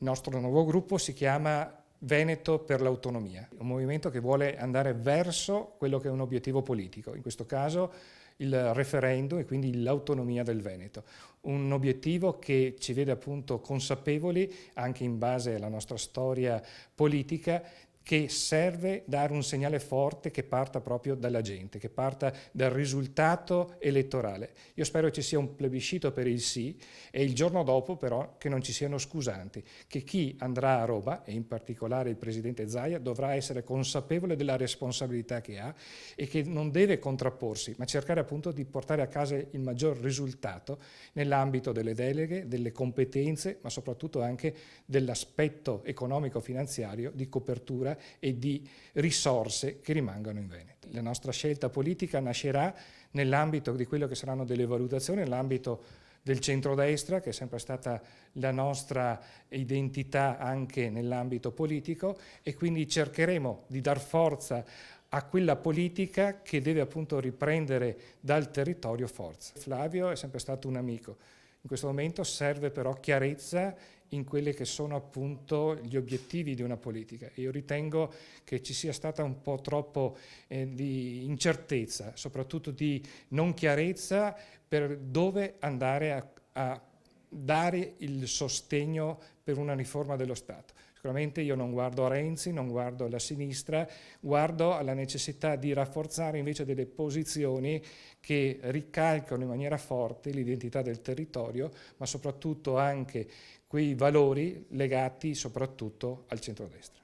Il nostro nuovo gruppo si chiama Veneto per l'autonomia, un movimento che vuole andare verso quello che è un obiettivo politico, in questo caso il referendum e quindi l'autonomia del Veneto. Un obiettivo che ci vede appunto consapevoli, anche in base alla nostra storia politica, che serve dare un segnale forte che parta proprio dalla gente, che parta dal risultato elettorale. Io spero ci sia un plebiscito per il sì e il giorno dopo però che non ci siano scusanti, che chi andrà a Roma, e in particolare il Presidente Zaia, dovrà essere consapevole della responsabilità che ha e che non deve contrapporsi, ma cercare appunto di portare a casa il maggior risultato nell'ambito delle deleghe, delle competenze, ma soprattutto anche dell'aspetto economico-finanziario di copertura e di risorse che rimangono in Veneto. La nostra scelta politica nascerà nell'ambito di quello che saranno delle valutazioni, nell'ambito del centrodestra, che è sempre stata la nostra identità anche nell'ambito politico, e quindi cercheremo di dar forza a quella politica che deve appunto riprendere dal territorio forza. Flavio è sempre stato un amico. In questo momento serve però chiarezza in quelli che sono appunto gli obiettivi di una politica. Io ritengo che ci sia stata un po' troppo di incertezza, soprattutto di non chiarezza per dove andare a dare il sostegno per una riforma dello Stato. Sicuramente io non guardo a Renzi, non guardo alla sinistra, guardo alla necessità di rafforzare invece delle posizioni che ricalcano in maniera forte l'identità del territorio, ma soprattutto anche quei valori legati soprattutto al centrodestra.